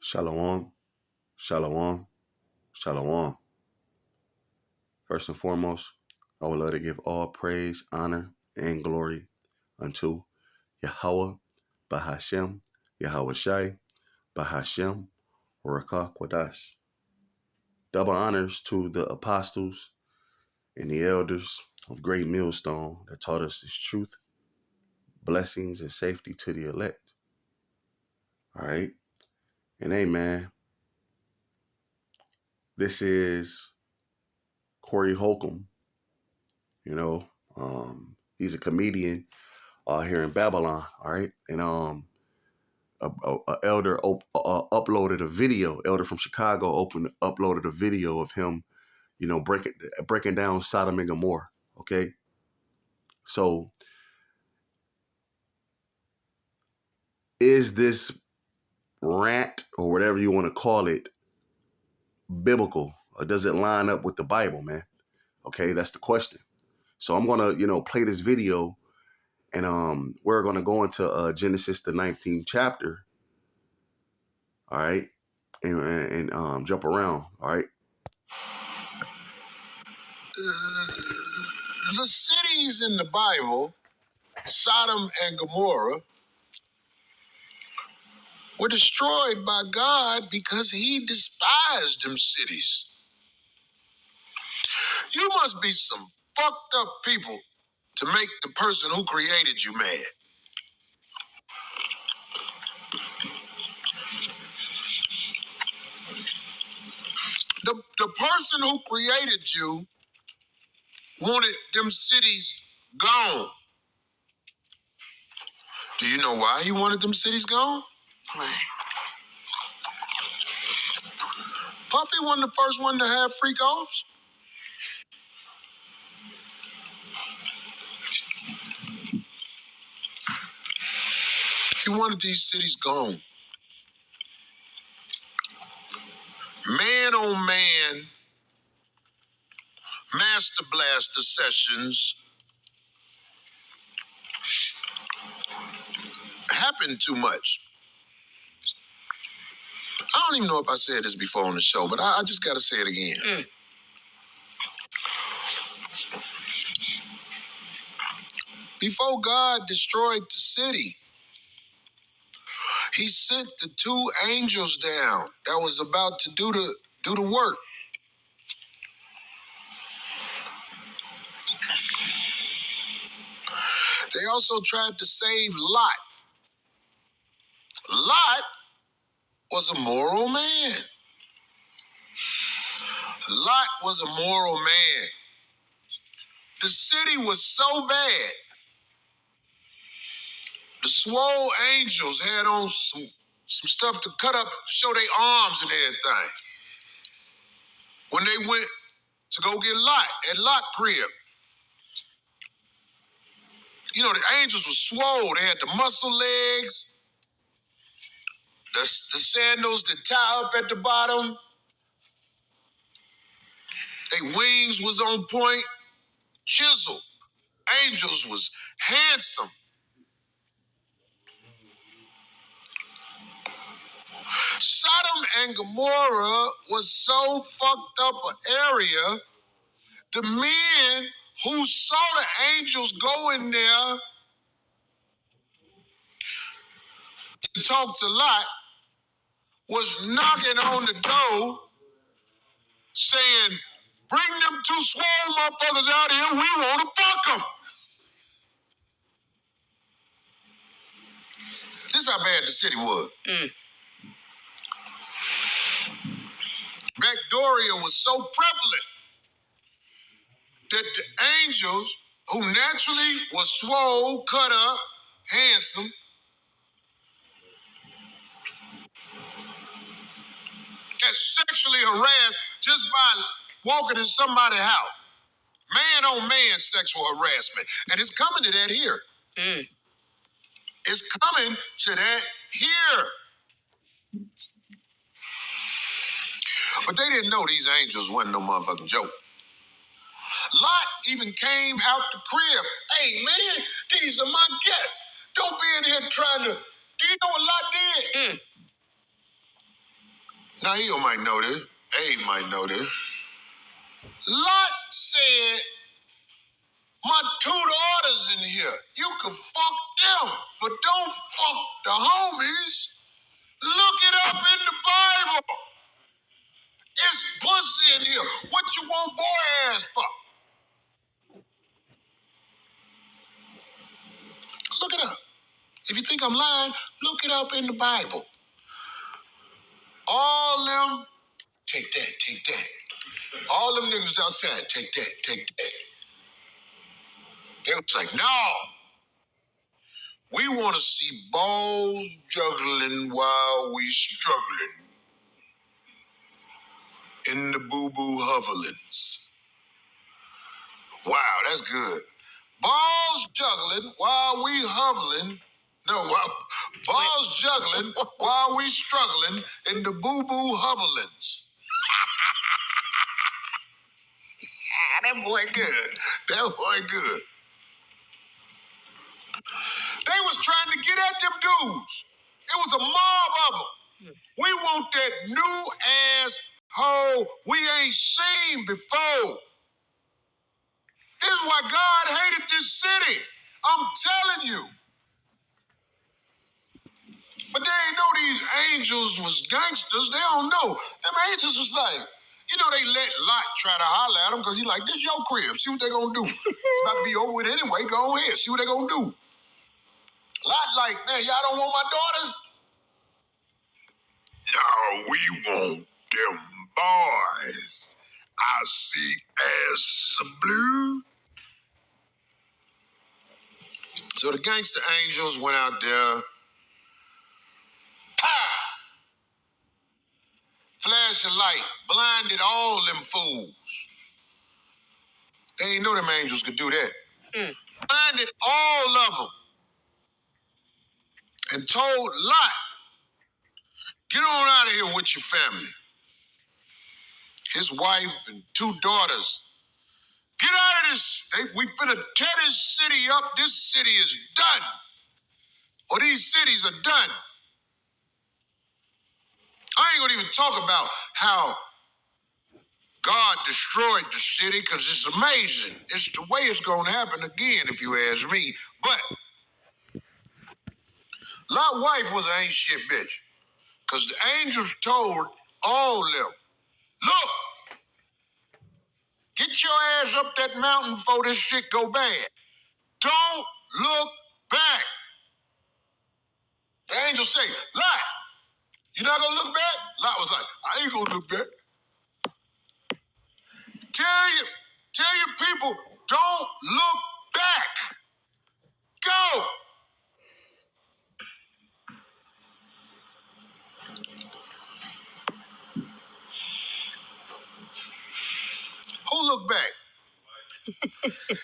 Shalom, shalom, shalom. First and foremost, I would love to give all praise, honor, and glory unto Yahweh, Bahashem, Yahweh Shai, Bahashem, Rakah Kwadash. Double honors to the apostles and the elders of Great Millstone that taught us this truth, blessings, and safety to the elect. All right. And hey, man, this is Corey Holcomb. He's a comedian here in Babylon. All right. And a elder uploaded a video. Elder from Chicago uploaded a video of him, breaking down Sodom and Gomorrah. Okay. So is this rant or whatever you want to call it biblical, or does it line up with the Bible, man? Okay, that's the question. So I'm gonna, play this video, and we're gonna go into Genesis the 19th chapter. All right, and jump around. All right. The cities in the Bible, Sodom and Gomorrah, were destroyed by God because he despised them cities. You must be some fucked up people to make the person who created you mad. The person who created you wanted them cities gone. Do you know why he wanted them cities gone? Why? Puffy wasn't the first one to have freak offs. He wanted these cities gone. Man on man, master blaster sessions happen too much. I don't even know if I said this before on the show, but I just got to say it again. Before God destroyed the city, he sent the two angels down that was about to do the work. They also tried to save Lot. Lot was a moral man. Lot was a moral man. The city was so bad, the swole angels had on some stuff to cut up, show their arms and everything. When they went to go get Lot at Lot crib, the angels were swole. They had the muscle legs, the sandals that tie up at the bottom. Their wings was on point, chisel. Angels was handsome. Sodom and Gomorrah was so fucked up an area, the men who saw the angels go in there to talk to Lot was knocking on the door saying, "Bring them two swole motherfuckers out here, we want to fuck them." This is how bad the city was. Backdoria was so prevalent that the angels, who naturally was swole, cut up, handsome, got sexually harassed just by walking in somebody's house. Man on man sexual harassment. And it's coming to that here. It's coming to that here. But they didn't know these angels wasn't no motherfucking joke. Lot even came out the crib. "Hey, man, these are my guests. Don't be in here trying to..." Do you know what Lot did? Now, you might know this. Abe might know this. Lot said, my two daughters in here, you can fuck them, but don't fuck the homies. Look it up in the Bible. It's pussy in here. What you want boy ass for? Look it up. If you think I'm lying, look it up in the Bible. All them, take that. All them niggas outside, take that. They was like, no. We want to see balls juggling while we struggling in the boo-boo hoverlings. Wow, that's good. Balls juggling while we hovering. Balls juggling while we struggling in the boo-boo hoverlings. That boy good. They was trying to get at them dudes. It was a mob of them. We want that new ass hoe we ain't seen before. This is why God hated this city. I'm telling you. But they ain't know these angels was gangsters. They don't know. Them angels was like, they let Lot try to holler at them because he like, this your crib. See what they gonna do. About to be over with anyway. Go ahead. See what they gonna do. Lot like, man, y'all don't want my daughters? No, we want them boys. I see as some blue. So the gangster angels went out there. Pow! Flash of light, blinded all them fools. They ain't know them angels could do that. Blinded all of them. And told Lot, get on out of here with your family. His wife and two daughters. Get out of this. We finna tear this city up. This city is done. Or these cities are done. I ain't gonna even talk about how God destroyed the city because it's amazing. It's the way it's gonna happen again, if you ask me. But Lot's wife was an ain't shit bitch. Because the angels told all of them, look, get your ass up that mountain before this shit go bad. Don't look back. The angels say, Lot, you not gonna look back? Lot was like, I ain't gonna look back. Tell your people, don't look back. Go. Who looked back?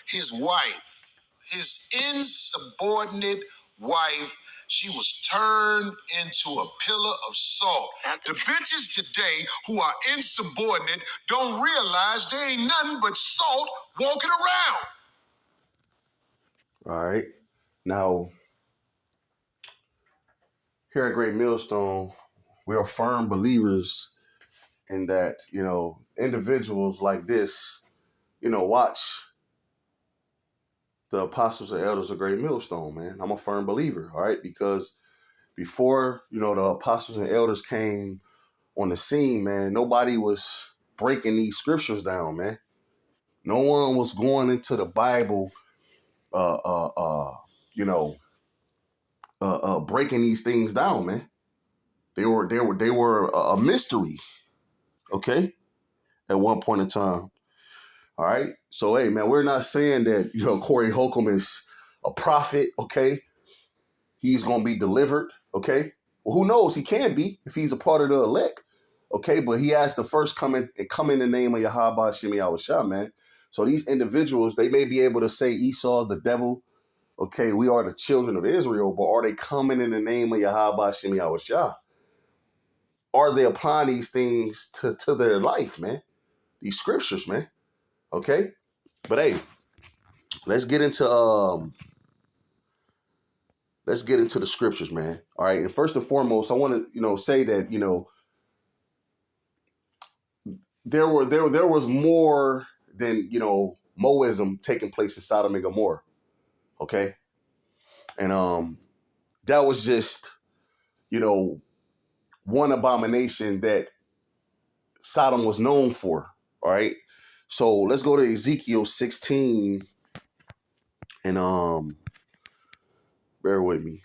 His wife. His insubordinate wife. She was turned into a pillar of salt. The bitches today who are insubordinate don't realize they ain't nothing but salt walking around. All right. Now, here at Great Millstone, we are firm believers in that, individuals like this, watch the apostles and elders of Great Millstone, man. I'm a firm believer, all right? Because before, the apostles and elders came on the scene, man, nobody was breaking these scriptures down, man. No one was going into the Bible, breaking these things down, man. They were a mystery, okay, at one point in time. All right. So, hey, man, we're not saying that, Corey Holcomb is a prophet, okay? He's going to be delivered, okay? Well, who knows? He can be if he's a part of the elect, okay? But he has to first come in the name of Yahweh Shem Yahushua, man. So these individuals, they may be able to say Esau's the devil, okay? We are the children of Israel, but are they coming in the name of Yahweh Shem Yahushua? Are they applying these things to their life, man? These scriptures, man. Okay? But hey, let's get into the scriptures, man. All right. And first and foremost, I want to, say that, there was more than, Moism taking place in Sodom and Gomorrah. Okay. And that was just, one abomination that Sodom was known for. All right. So let's go to Ezekiel 16 and bear with me.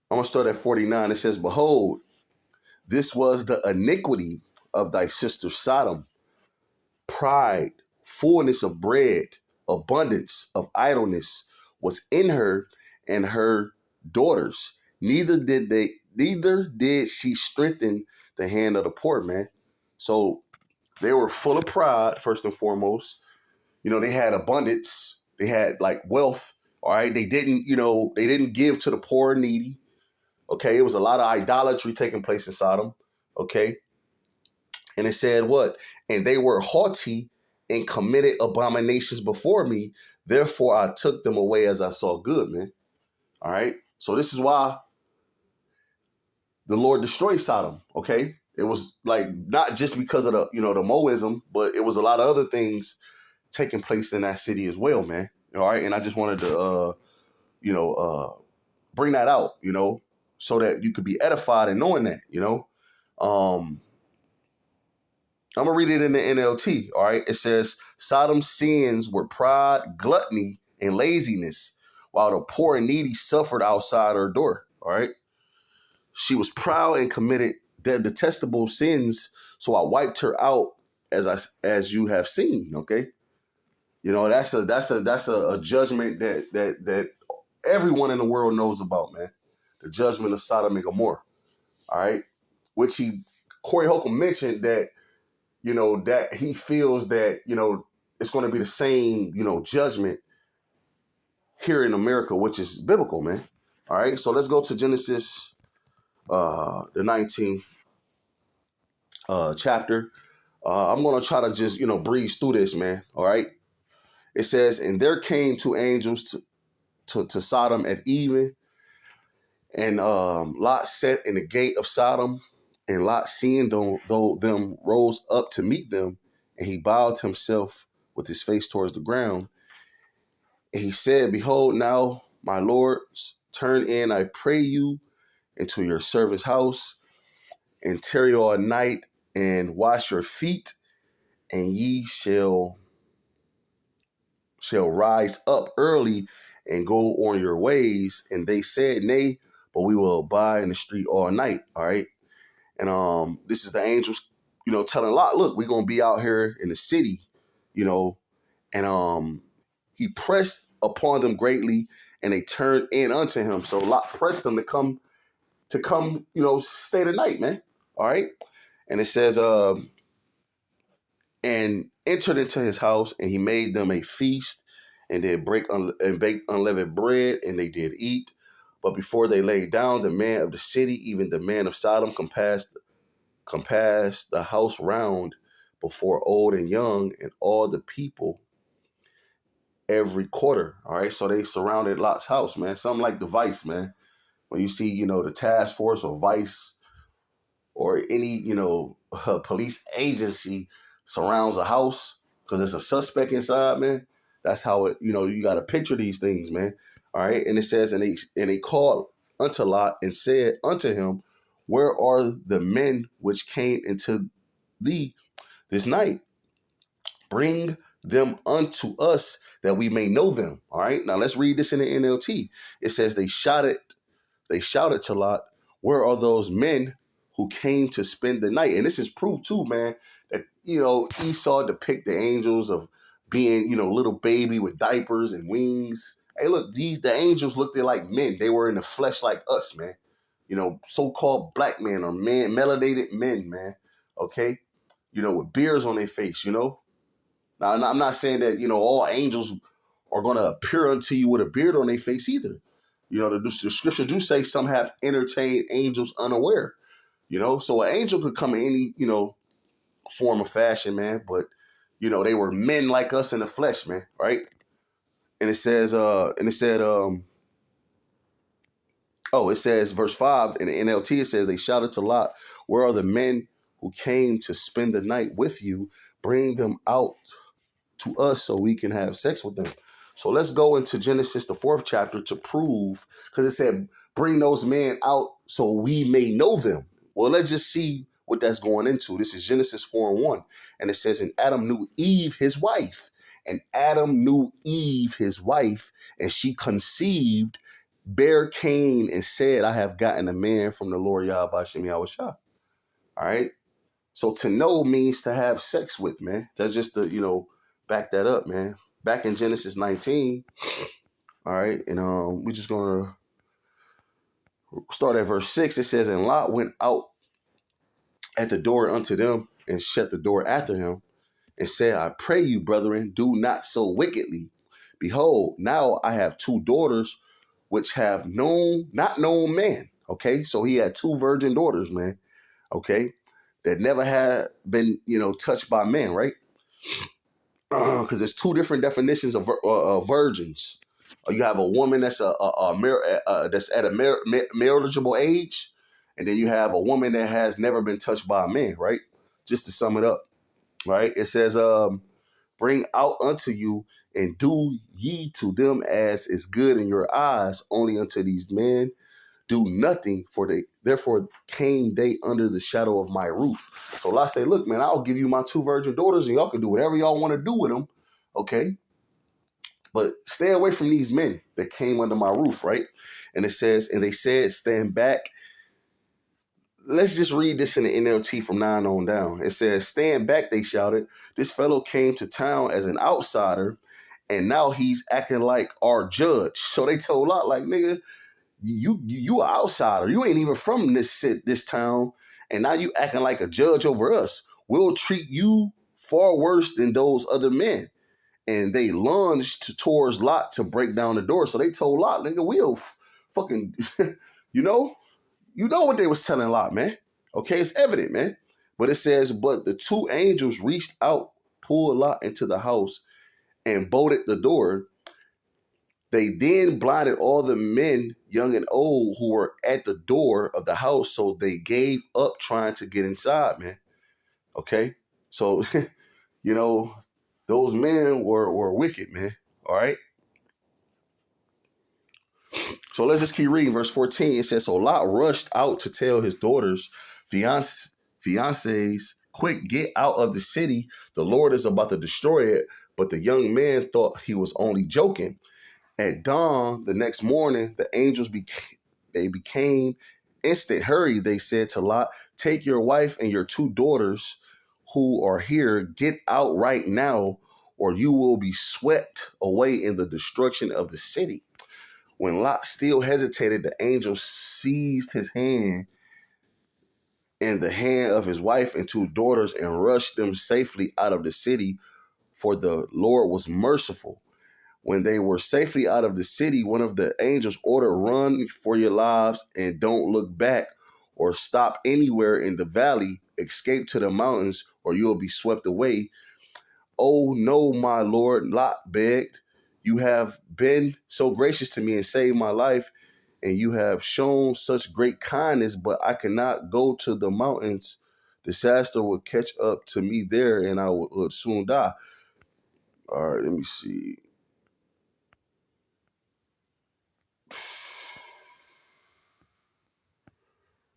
I'm gonna start at 49. It says, "Behold, this was the iniquity of thy sister Sodom, pride, fullness of bread, abundance of idleness was in her and her daughters. Neither did she strengthen the hand of the poor man." So they were full of pride, first and foremost. They had abundance, they had like wealth. All right. They didn't give to the poor and needy. Okay. It was a lot of idolatry taking place in Sodom. Okay. And it said what? "And they were haughty and committed abominations before me. Therefore, I took them away as I saw good," man. All right. So this is why the Lord destroyed Sodom. Okay. It was like not just because of the Moism, but it was a lot of other things taking place in that city as well, man. All right. And I just wanted to, bring that out, so that you could be edified in knowing that, Um, I'm gonna read it in the NLT. All right. It says, "Sodom's sins were pride, gluttony, and laziness, while the poor and needy suffered outside her door." All right. "She was proud and committed the detestable sins, so I wiped her out as you have seen." Okay. That's a judgment that everyone in the world knows about, man. The judgment of Sodom and Gomorrah. All right. Which Corey Holcomb mentioned that that he feels that, it's going to be the same, judgment here in America, which is biblical, man. All right. So let's go to Genesis, the 19th chapter. I'm going to try to just, breeze through this, man. All right. It says, "And there came two angels to Sodom at even, and Lot sat in the gate of Sodom, and Lot, seeing them, rose up to meet them, and he bowed himself with his face towards the ground. And he said, Behold, now, my lords, turn in, I pray you, into your servant's house, and tarry all night, and wash your feet, and ye shall rise up early and go on your ways." And they said, "Nay, but we will abide in the street all night." All right. And this is the angels, telling Lot, "Look, we're gonna be out here in the city, you know." And he pressed upon them greatly, and they turned in unto him. So Lot pressed them to come, stay the night, man. All right. And it says, and entered into his house, and he made them a feast, and did bake unleavened bread, and they did eat. But before they lay down, the man of the city, even the man of Sodom, compassed the house round before old and young, and all the people every quarter. All right. So they surrounded Lot's house, man. Something like the Vice, man. When you see, the task force or Vice or any, police agency surrounds a house because there's a suspect inside, man. That's how it, you got to picture these things, man. All right. And it says, and they called unto Lot and said unto him, Where are the men which came into thee this night? Bring them unto us that we may know them. All right. Now let's read this in the NLT. It says, they shouted to Lot, Where are those men who came to spend the night? And this is proof too, man, that, Esau depict the angels of being, little baby with diapers and wings. Hey, look, the angels looked like men. They were in the flesh like us, man. So-called black men or melanated men, man. Okay. With beards on their face, Now, I'm not saying that, all angels are going to appear unto you with a beard on their face either. The scriptures do say some have entertained angels unaware, So an angel could come in any, form of fashion, man. But they were men like us in the flesh, man. Right? And it says, and it said, it says verse 5 in the NLT. It says they shouted to Lot, "Where are the men who came to spend the night with you? Bring them out to us so we can have sex with them." So let's go into Genesis, the 4th chapter, to prove, because it said, bring those men out so we may know them. Well, let's just see what that's going into. This is Genesis 4:1. And it says, and Adam knew Eve, his wife. And Adam knew Eve, his wife, and she conceived, bare Cain, and said, I have gotten a man from the Lord Yahweh Shem Yahushua. All right. So to know means to have sex with, man. That's just to, back that up, man. Back in Genesis 19, all right, and we're just gonna start at verse 6. It says, and Lot went out at the door unto them and shut the door after him and said, I pray you, brethren, do not so wickedly. Behold, now I have 2 daughters which have not known man. Okay, so he had 2 virgin daughters, man. Okay, that never had been, touched by men, right? Because there's 2 different definitions of virgins. You have a woman that's that's at a marriageable age, and then you have a woman that has never been touched by a man, right? Just to sum it up, right? It says, bring out unto you, and do ye to them as is good in your eyes, only unto these men do nothing, for therefore came they under the shadow of my roof. So I say, look, man, I'll give you my 2 virgin daughters, and y'all can do whatever y'all want to do with them, okay? But stay away from these men that came under my roof, right? And it says, and they said, stand back. Let's just read this in the NLT from 9 on down. It says, stand back, they shouted. This fellow came to town as an outsider, and now he's acting like our judge. So they told Lot, like, nigga, you an outsider. You ain't even from this town, and now you acting like a judge over us. We'll treat you far worse than those other men. And they lunged towards Lot to break down the door. So they told Lot, nigga, we'll fucking, you know what they was telling Lot, man. Okay, it's evident, man. But it says, but the 2 angels reached out, pulled Lot into the house, and bolted the door. They then blinded all the men, young and old, who were at the door of the house, so they gave up trying to get inside, man. Okay? So, those men were wicked, man. All right? So let's just keep reading. Verse 14, it says, so Lot rushed out to tell his daughters, fiancés, quick, get out of the city. The Lord is about to destroy it. But the young man thought he was only joking. At dawn the next morning, the angels became instant hurry. They said to Lot, take your wife and your 2 daughters who are here, get out right now, or you will be swept away in the destruction of the city. When Lot still hesitated, the angel seized his hand and the hand of his wife and 2 daughters and rushed them safely out of the city, for the Lord was merciful. When they were safely out of the city, one of the angels ordered, run for your lives and don't look back or stop anywhere in the valley. Escape to the mountains or you'll be swept away. Oh, no, my Lord, Lot begged. You have been so gracious to me and saved my life, and you have shown such great kindness, but I cannot go to the mountains. Disaster will catch up to me there, and I would soon die. All right, let me see.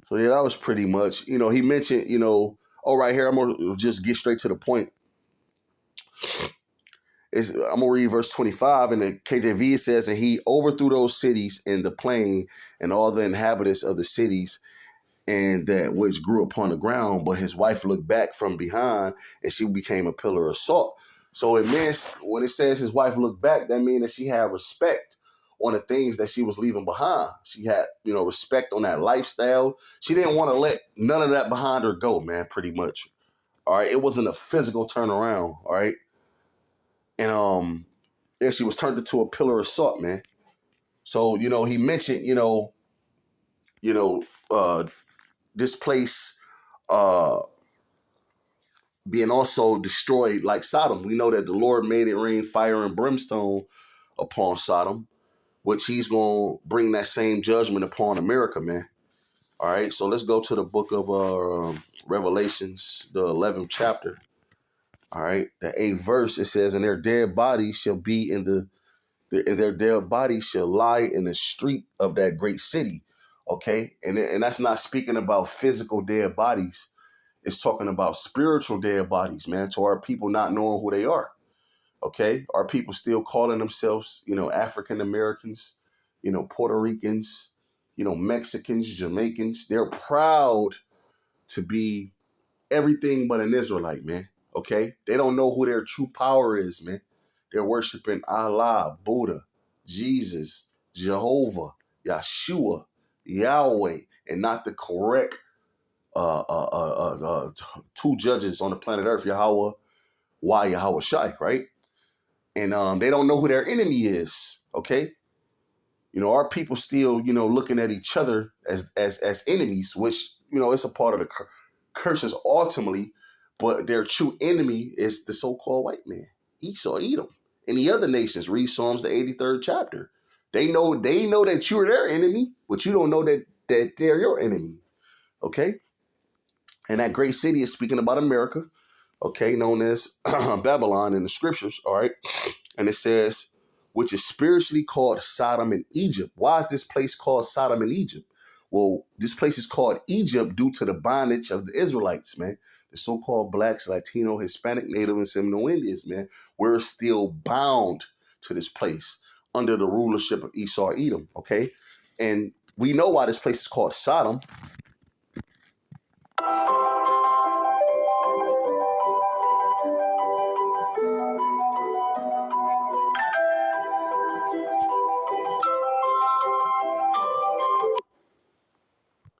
So yeah, that was pretty much, he mentioned, right here, I'm going to just get straight to the point. I'm going to read verse 25 in the KJV. It says, and he overthrew those cities in the plain and all the inhabitants of the cities and that which grew upon the ground. But his wife looked back from behind and she became a pillar of salt. So it means when it says his wife looked back, that means that she had respect on the things that she was leaving behind. She had, respect on that lifestyle. She didn't want to let none of that behind her go, man, pretty much. All right. It wasn't a physical turnaround. All right. And yeah, she was turned into a pillar of salt, man. So, he mentioned, this place, being also destroyed like Sodom. We know that the Lord made it rain fire and brimstone upon Sodom, which he's going to bring that same judgment upon America, man. All right, so let's go to the book of Revelations, the 11th chapter. All right, the 8th verse, it says, and their dead bodies shall be their dead bodies shall lie in the street of that great city. Okay, and that's not speaking about physical dead bodies. It's talking about spiritual dead bodies, man, to our people not knowing who they are. Okay, our people still calling themselves, African Americans, Puerto Ricans, Mexicans, Jamaicans. They're proud to be everything but an Israelite, man. Okay, they don't know who their true power is, man. They're worshiping Allah, Buddha, Jesus, Jehovah, Yeshua, Yahweh, and not the correct two judges on the planet Earth, Yahweh, Yahweh Shai, right? And they don't know who their enemy is. Okay, our people still, looking at each other as enemies, which it's a part of the curses ultimately. But their true enemy is the so-called white man, Esau, Edom, and the other nations. Read Psalms the 83rd chapter. They know that you're their enemy, but you don't know that they're your enemy. Okay, and that great city is speaking about America. Okay, known as Babylon in the scriptures. All right. And it says, which is spiritually called Sodom and Egypt. Why is this place called Sodom and Egypt? Well, this place is called Egypt due to the bondage of the Israelites, man. The so-called blacks, Latino, Hispanic, Native, and Seminole Indians, man. We're still bound to this place under the rulership of Esau, Edom, okay? And we know why this place is called Sodom.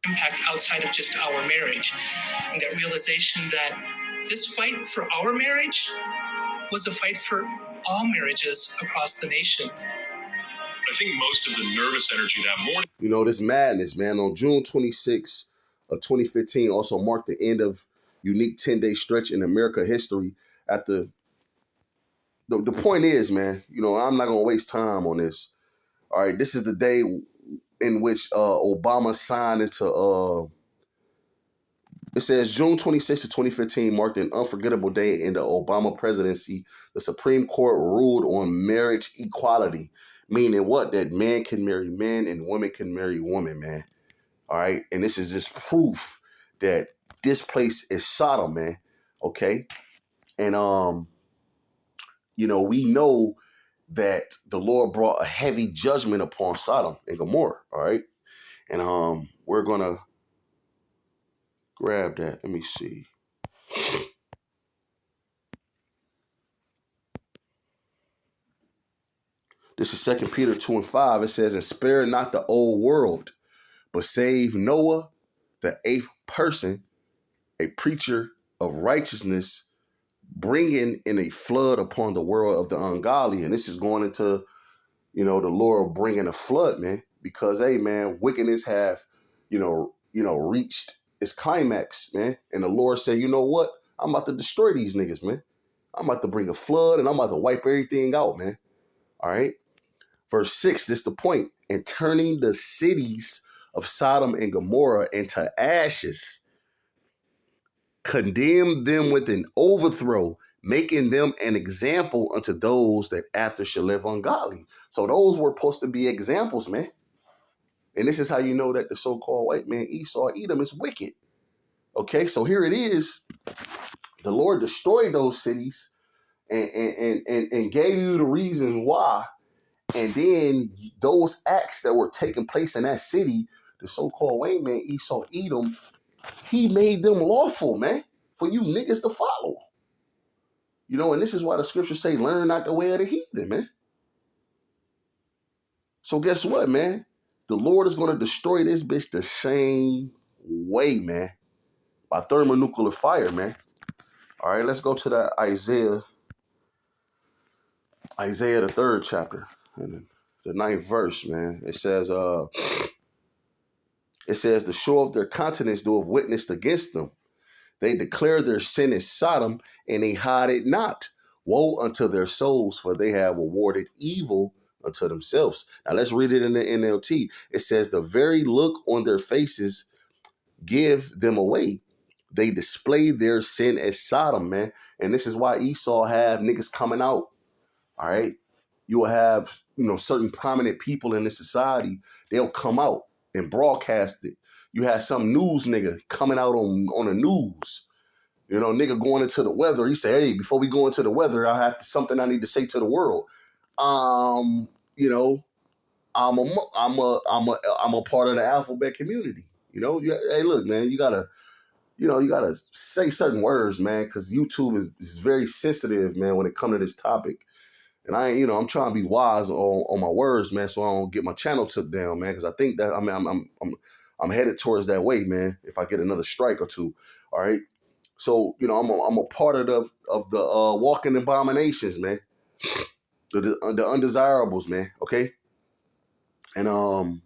Impact outside of just our marriage, and that realization that this fight for our marriage was a fight for all marriages across the nation. I think most of the nervous energy that morning. This madness, man, on June 26, of 2015 also marked the end of unique 10-day stretch in America history after the point is, man, I'm not going to waste time on this. All right, this is the day in which Obama signed into, it says June 26 of 2015 marked an unforgettable day in the Obama presidency. The Supreme Court ruled on marriage equality, meaning what? That man can marry men and women can marry women, man. All right, and this is just proof that this place is Sodom, man. Okay, and we know that the Lord brought a heavy judgment upon Sodom and Gomorrah. All right, and we're gonna grab that. Let me see. This is 2 Peter 2:5. It says, and spare not the old world, but save Noah, the eighth person, a preacher of righteousness, bringing in a flood upon the world of the ungodly. And this is going into, the Lord bringing a flood, man, because, hey, man, wickedness have, reached its climax, man. And the Lord said, you know what? I'm about to destroy these niggas, man. I'm about to bring a flood and I'm about to wipe everything out, man. All right. Verse 6, this is the point. And turning the cities of Sodom and Gomorrah into ashes, condemn them with an overthrow, making them an example unto those that after shall live ungodly. So those were supposed to be examples, man. And this is how you know that the so-called white man, Esau, Edom, is wicked. Okay, so here it is. The Lord destroyed those cities and gave you the reasons why. And then those acts that were taking place in that city, the so-called white man, Esau, Edom, he made them lawful, man, for you niggas to follow. And this is why the scriptures say, learn not the way of the heathen, man. So guess what, man? The Lord is going to destroy this bitch the same way, man, by thermonuclear fire, man. All right, let's go to that Isaiah, the 3rd chapter, and the 9th verse, man. It says, the shore of their continents doeth witness against them. They declare their sin as Sodom, and they hide it not. Woe unto their souls, for they have awarded evil unto themselves. Now let's read it in the NLT. It says, the very look on their faces give them away. They display their sin as Sodom, man. And this is why Esau have niggas coming out. All right. You will have, certain prominent people in this society. They'll come out and broadcast it. You have some news nigga coming out on the news. Nigga going into the weather. He say, hey, before we go into the weather, I have something I need to say to the world. You know, I'm a part of the alphabet community. Hey, look, man, you gotta say certain words, man, because YouTube is very sensitive, man, when it comes to this topic. And I'm trying to be wise on my words, man, so I don't get my channel took down, man, because I think that I'm headed towards that way, man. If I get another strike or two, all right. So I'm a part of the walking abominations, man, the undesirables, man. Okay, and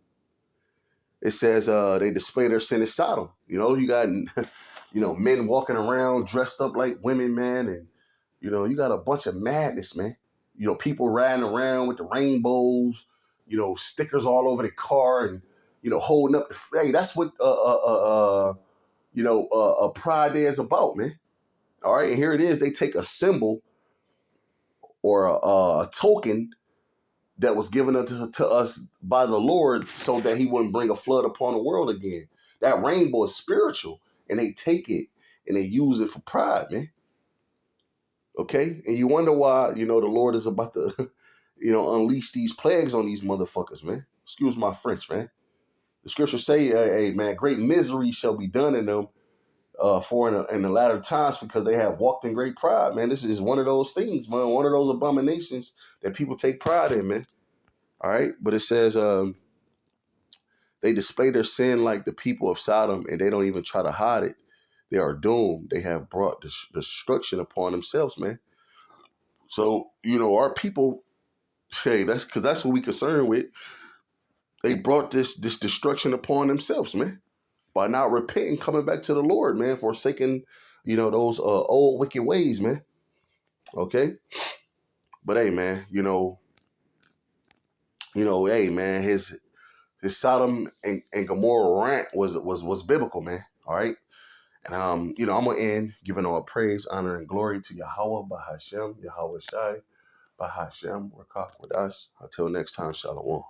it says they display their sin as Sodom. You got men walking around dressed up like women, man, and you got a bunch of madness, man. People riding around with the rainbows, stickers all over the car, and holding up the flag. That's what Pride Day is about, man. All right, and here it is. They take a symbol or a token that was given to us by the Lord so that he wouldn't bring a flood upon the world again. That rainbow is spiritual, and they take it and they use it for pride, man. Okay? And you wonder why, the Lord is about to, unleash these plagues on these motherfuckers, man. Excuse my French, man. The scriptures say, hey, man, great misery shall be done in them for in the latter times because they have walked in great pride, man. This is one of those things, man. One of those abominations that people take pride in, man. All right? But it says they display their sin like the people of Sodom, and they don't even try to hide it. They are doomed. They have brought destruction upon themselves, man. So, our people, hey, that's what we concerned with. They brought this destruction upon themselves, man, by not repenting, coming back to the Lord, man, forsaking, those old wicked ways, man. Okay? But hey, man, hey, man, his Sodom and Gomorrah rant was biblical, man. All right. And I'm gonna end giving all praise, honor, and glory to Yahweh, Bahashem, Yahweh Shai, Bahashem, Rakak with us. Until next time, Shalom.